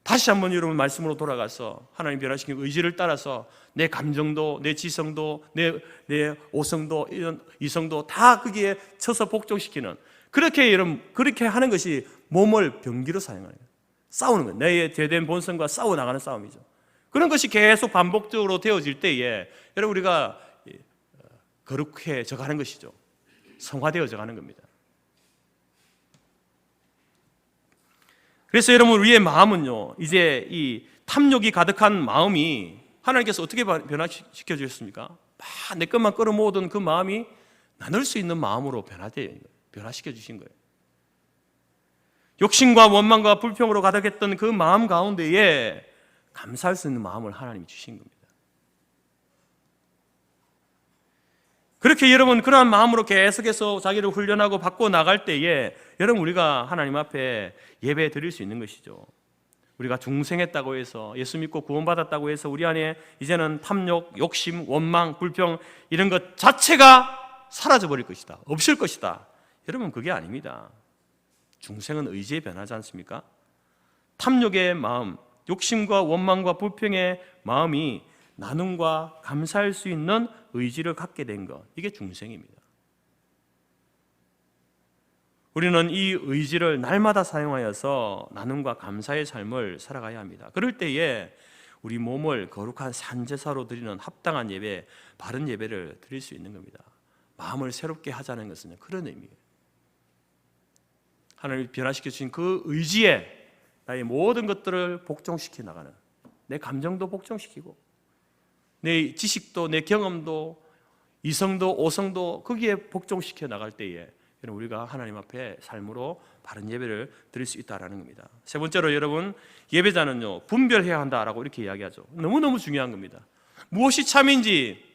Speaker 1: 다시 한번 여러분 말씀으로 돌아가서 하나님 변화시킨 의지를 따라서 내 감정도, 내 지성도, 내 오성도, 이성도 다 거기에 쳐서 복종시키는, 그렇게 하는 것이 몸을 병기로 사용하는 거예요. 싸우는 거예요. 내 죄된 본성과 싸워 나가는 싸움이죠. 그런 것이 계속 반복적으로 되어질 때에 여러분, 우리가 거룩해져 가는 것이죠. 성화되어져 가는 겁니다. 그래서 여러분, 우리의 마음은요, 이제 이 탐욕이 가득한 마음이 하나님께서 어떻게 변화시켜 주셨습니까? 내 것만 끌어모으던 그 마음이 나눌 수 있는 마음으로 변화시켜 주신 거예요. 욕심과 원망과 불평으로 가득했던 그 마음 가운데에 감사할 수 있는 마음을 하나님이 주신 겁니다. 그렇게 여러분, 그러한 마음으로 계속해서 자기를 훈련하고 바꿔 나갈 때에 여러분, 우리가 하나님 앞에 예배 드릴 수 있는 것이죠. 우리가 중생했다고 해서, 예수 믿고 구원받았다고 해서 우리 안에 이제는 탐욕, 욕심, 원망, 불평 이런 것 자체가 사라져버릴 것이다, 없을 것이다, 여러분, 그게 아닙니다. 중생은 의지의 변화지 않습니까? 탐욕의 마음, 욕심과 원망과 불평의 마음이 나눔과 감사할 수 있는 의지를 갖게 된 것, 이게 중생입니다. 우리는 이 의지를 날마다 사용하여서 나눔과 감사의 삶을 살아가야 합니다. 그럴 때에 우리 몸을 거룩한 산제사로 드리는 합당한 예배, 바른 예배를 드릴 수 있는 겁니다. 마음을 새롭게 하자는 것은 그런 의미예요. 하나님이 변화시켜 주신 그 의지에 나의 모든 것들을 복종시켜 나가는, 내 감정도 복종시키고 내 지식도 내 경험도 이성도 오성도 거기에 복종시켜 나갈 때에 우리가 하나님 앞에 삶으로 바른 예배를 드릴 수 있다라는 겁니다. 세 번째로 여러분, 예배자는요 분별해야 한다라고 이렇게 이야기하죠. 너무너무 중요한 겁니다. 무엇이 참인지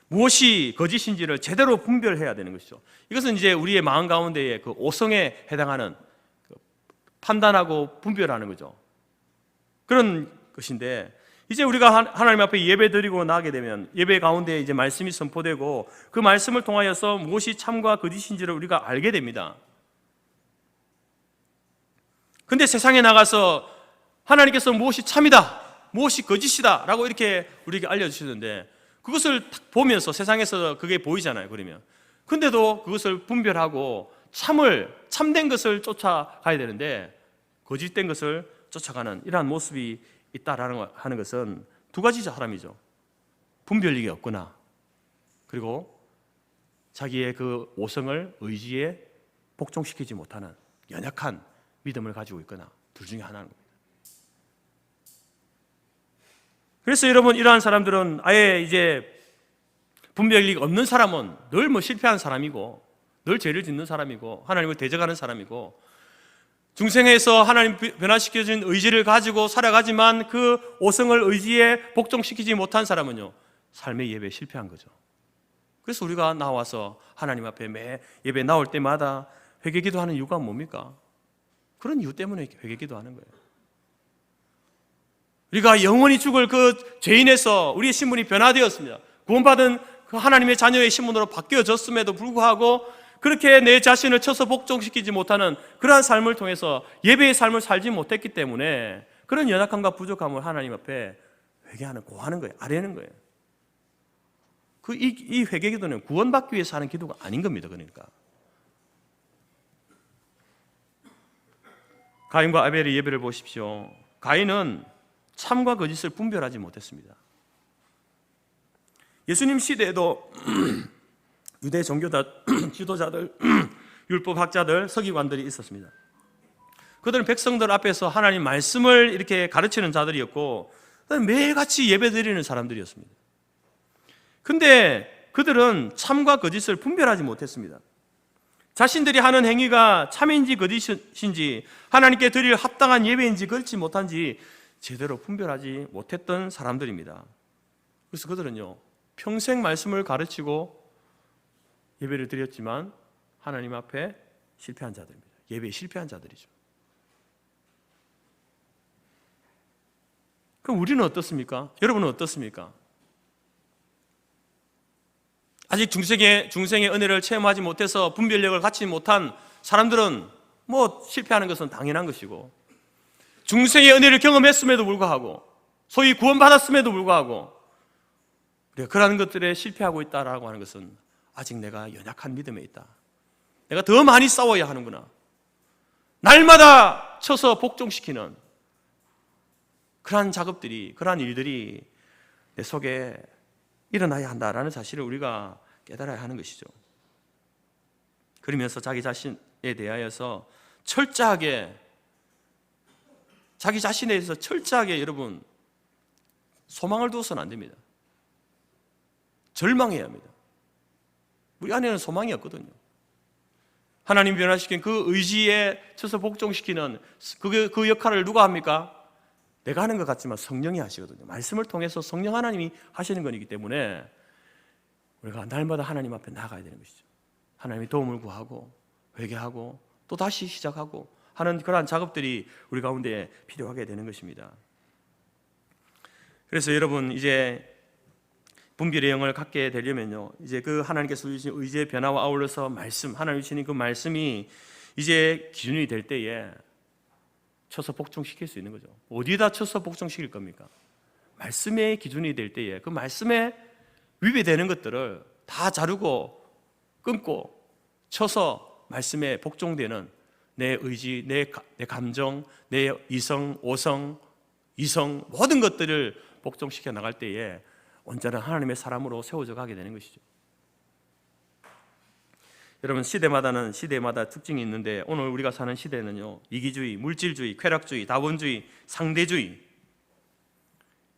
Speaker 1: 무엇이 거짓인지를 제대로 분별해야 되는 것이죠. 이것은 이제 우리의 마음 가운데의 그 오성에 해당하는 판단하고 분별하는 거죠. 그런 것인데, 이제 우리가 하나님 앞에 예배 드리고 나게 되면 예배 가운데 이제 말씀이 선포되고 그 말씀을 통하여서 무엇이 참과 거짓인지를 우리가 알게 됩니다. 근데 세상에 나가서 하나님께서 무엇이 참이다, 무엇이 거짓이다 라고 이렇게 우리에게 알려주시는데, 그것을 딱 보면서 세상에서 그게 보이잖아요. 그러면 근데도 그것을 분별하고 참된 것을 쫓아가야 되는데 거짓된 것을 쫓아가는 이러한 모습이 있다라는 하는 것은 두 가지 사람이죠. 분별력이 없거나, 그리고 자기의 그 오성을 의지에 복종시키지 못하는 연약한 믿음을 가지고 있거나, 둘 중에 하나는 겁니다. 그래서 여러분, 이러한 사람들은 아예 이제 분별력이 없는 사람은 늘 실패한 사람이고, 늘 죄를 짓는 사람이고, 하나님을 대적하는 사람이고, 중생에서 하나님 변화시켜준 의지를 가지고 살아가지만 그 오성을 의지에 복종시키지 못한 사람은요 삶의 예배에 실패한 거죠. 그래서 우리가 나와서 하나님 앞에 매 예배 나올 때마다 회개기도하는 이유가 뭡니까? 그런 이유 때문에 회개기도하는 거예요. 우리가 영원히 죽을 그 죄인에서 우리의 신분이 변화되었습니다. 구원받은 그 하나님의 자녀의 신분으로 바뀌어졌음에도 불구하고 그렇게 내 자신을 쳐서 복종시키지 못하는 그러한 삶을 통해서 예배의 삶을 살지 못했기 때문에 그런 연약함과 부족함을 하나님 앞에 회개하는, 고하는 거예요. 아뢰는 거예요. 이 회개기도는 구원받기 위해서 하는 기도가 아닌 겁니다. 그러니까 가인과 아벨의 예배를 보십시오. 가인은 참과 거짓을 분별하지 못했습니다. 예수님 시대에도 유대 종교 지도자들, 율법학자들, 서기관들이 있었습니다. 그들은 백성들 앞에서 하나님 말씀을 이렇게 가르치는 자들이었고 매일같이 예배드리는 사람들이었습니다. 근데 그들은 참과 거짓을 분별하지 못했습니다. 자신들이 하는 행위가 참인지 거짓인지, 하나님께 드릴 합당한 예배인지 그렇지 못한지 제대로 분별하지 못했던 사람들입니다. 그래서 그들은요 평생 말씀을 가르치고 예배를 드렸지만 하나님 앞에 실패한 자들입니다. 예배에 실패한 자들이죠. 그럼 우리는 어떻습니까? 여러분은 어떻습니까? 아직 중생의 은혜를 체험하지 못해서 분별력을 갖지 못한 사람들은 실패하는 것은 당연한 것이고, 중생의 은혜를 경험했음에도 불구하고, 소위 구원받았음에도 불구하고 우리가 그러한 것들에 실패하고 있다라고 하는 것은 아직 내가 연약한 믿음에 있다. 내가 더 많이 싸워야 하는구나. 날마다 쳐서 복종시키는 그러한 작업들이, 그러한 일들이 내 속에 일어나야 한다라는 사실을 우리가 깨달아야 하는 것이죠. 그러면서 자기 자신에 대하여서 철저하게, 자기 자신에 대해서 철저하게 여러분 소망을 두어서는 안 됩니다. 절망해야 합니다. 우리 안에는 소망이 없거든요. 하나님 변화시킨 그 의지에 쳐서 복종시키는 그 역할을 누가 합니까? 내가 하는 것 같지만 성령이 하시거든요. 말씀을 통해서 성령 하나님이 하시는 것이기 때문에 우리가 날마다 하나님 앞에 나가야 되는 것이죠. 하나님의 도움을 구하고 회개하고 또 다시 시작하고 하는 그러한 작업들이 우리 가운데 필요하게 되는 것입니다. 그래서 여러분, 이제 분별의 영을 갖게 되려면요, 이제 그 하나님께서 주신 의지의 변화와 아울러서 하나님 주시는 그 말씀이 이제 기준이 될 때에 쳐서 복종시킬 수 있는 거죠. 어디다 쳐서 복종시킬 겁니까? 말씀의 기준이 될 때에 그 말씀에 위배되는 것들을 다 자르고 끊고 쳐서 말씀에 복종되는 내 의지, 내 감정, 내 이성, 오성, 이성 모든 것들을 복종시켜 나갈 때에 온전한 하나님의 사람으로 세워져 가게 되는 것이죠. 여러분, 시대마다 특징이 있는데 오늘 우리가 사는 시대는요, 이기주의, 물질주의, 쾌락주의, 다원주의, 상대주의,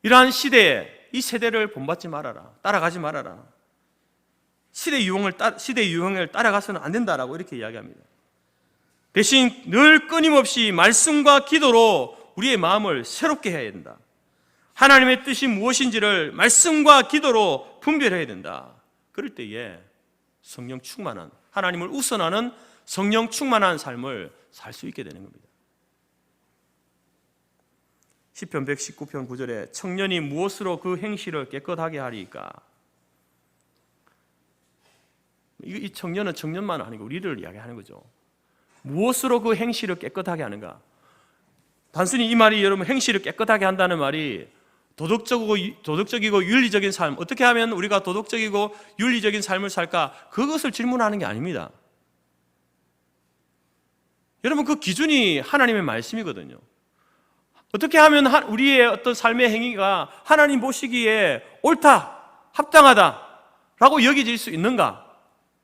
Speaker 1: 이러한 시대에 이 세대를 본받지 말아라, 따라가지 말아라, 시대 유행을 따라가서는 안 된다라고 이렇게 이야기합니다. 대신 늘 끊임없이 말씀과 기도로 우리의 마음을 새롭게 해야 된다. 하나님의 뜻이 무엇인지를 말씀과 기도로 분별해야 된다. 그럴 때에 성령 충만한, 하나님을 우선하는 성령 충만한 삶을 살 수 있게 되는 겁니다. 시편 119편 9절에 청년이 무엇으로 그 행실을 깨끗하게 하리까? 이 청년은 청년만 아니고 우리를 이야기하는 거죠. 무엇으로 그 행실을 깨끗하게 하는가? 단순히 이 말이 여러분 행실을 깨끗하게 한다는 말이 도덕적이고 윤리적인 삶, 어떻게 하면 우리가 도덕적이고 윤리적인 삶을 살까? 그것을 질문하는 게 아닙니다. 여러분, 그 기준이 하나님의 말씀이거든요. 어떻게 하면 우리의 어떤 삶의 행위가 하나님 보시기에 옳다, 합당하다라고 여겨질 수 있는가?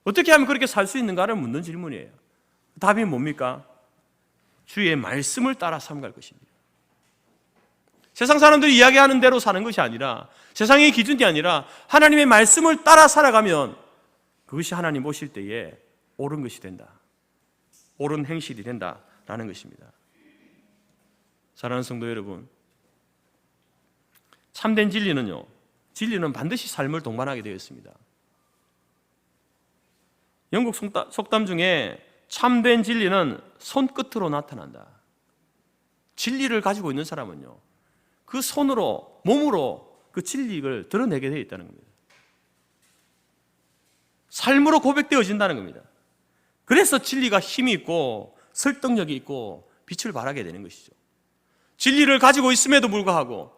Speaker 1: 어떻게 하면 그렇게 살 수 있는가를 묻는 질문이에요. 답이 뭡니까? 주의 말씀을 따라 삼갈 것입니다. 세상 사람들이 이야기하는 대로 사는 것이 아니라, 세상의 기준이 아니라 하나님의 말씀을 따라 살아가면 그것이 하나님 보실 때에 옳은 것이 된다, 옳은 행실이 된다라는 것입니다. 사랑하는 성도 여러분, 참된 진리는 반드시 삶을 동반하게 되어 있습니다. 영국 속담 중에 참된 진리는 손끝으로 나타난다. 진리를 가지고 있는 사람은요, 그 손으로, 몸으로 그 진리를 드러내게 되어 있다는 겁니다. 삶으로 고백되어진다는 겁니다. 그래서 진리가 힘이 있고 설득력이 있고 빛을 발하게 되는 것이죠. 진리를 가지고 있음에도 불구하고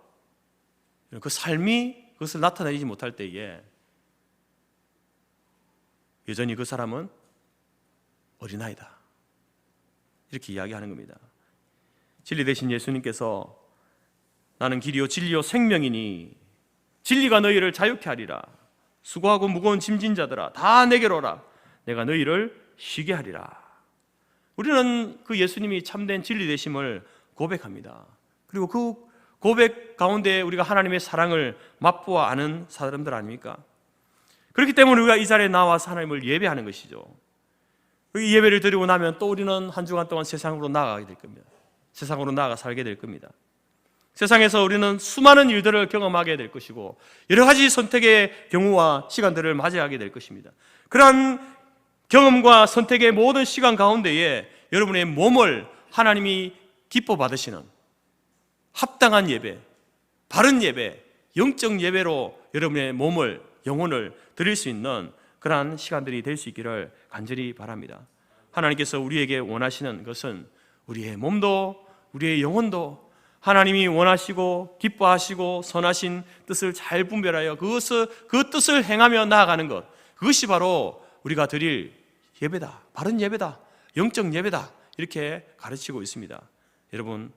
Speaker 1: 그 삶이 그것을 나타내지 못할 때에 여전히 그 사람은 어린아이다, 이렇게 이야기하는 겁니다. 진리 대신 예수님께서 나는 길이요 진리요 생명이니 진리가 너희를 자유케 하리라. 수고하고 무거운 짐진 자들아 다 내게로 오라. 내가 너희를 쉬게 하리라. 우리는 그 예수님이 참된 진리 되심을 고백합니다. 그리고 그 고백 가운데 우리가 하나님의 사랑을 맛보아 아는 사람들 아닙니까? 그렇기 때문에 우리가 이 자리에 나와서 하나님을 예배하는 것이죠. 이 예배를 드리고 나면 또 우리는 한 주간 동안 세상으로 나아가게 될 겁니다. 세상으로 나아가 살게 될 겁니다. 세상에서 우리는 수많은 일들을 경험하게 될 것이고 여러 가지 선택의 경우와 시간들을 맞이하게 될 것입니다. 그러한 경험과 선택의 모든 시간 가운데에 여러분의 몸을 하나님이 기뻐 받으시는 합당한 예배, 바른 예배, 영적 예배로 여러분의 몸을, 영혼을 드릴 수 있는 그러한 시간들이 될 수 있기를 간절히 바랍니다. 하나님께서 우리에게 원하시는 것은 우리의 몸도 우리의 영혼도 하나님이 원하시고 기뻐하시고 선하신 뜻을 잘 분별하여 그 뜻을 행하며 나아가는 것, 그것이 바로 우리가 드릴 예배다, 바른 예배다, 영적 예배다, 이렇게 가르치고 있습니다. 여러분,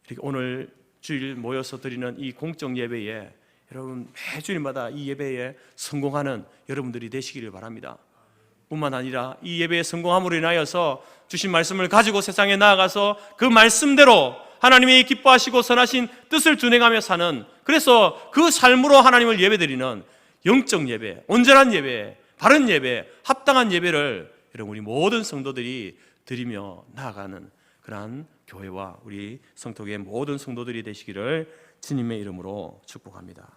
Speaker 1: 이렇게 오늘 주일 모여서 드리는 이 공적 예배에 여러분 매 주일마다 이 예배에 성공하는 여러분들이 되시기를 바랍니다. 뿐만 아니라 이 예배에 성공함으로 인하여서 주신 말씀을 가지고 세상에 나아가서 그 말씀대로 하나님이 기뻐하시고 선하신 뜻을 준행하며 사는, 그래서 그 삶으로 하나님을 예배드리는 영적 예배, 온전한 예배, 바른 예배, 합당한 예배를 여러분 우리 모든 성도들이 드리며 나아가는 그러한 교회와 우리 성토교의 모든 성도들이 되시기를 주님의 이름으로 축복합니다.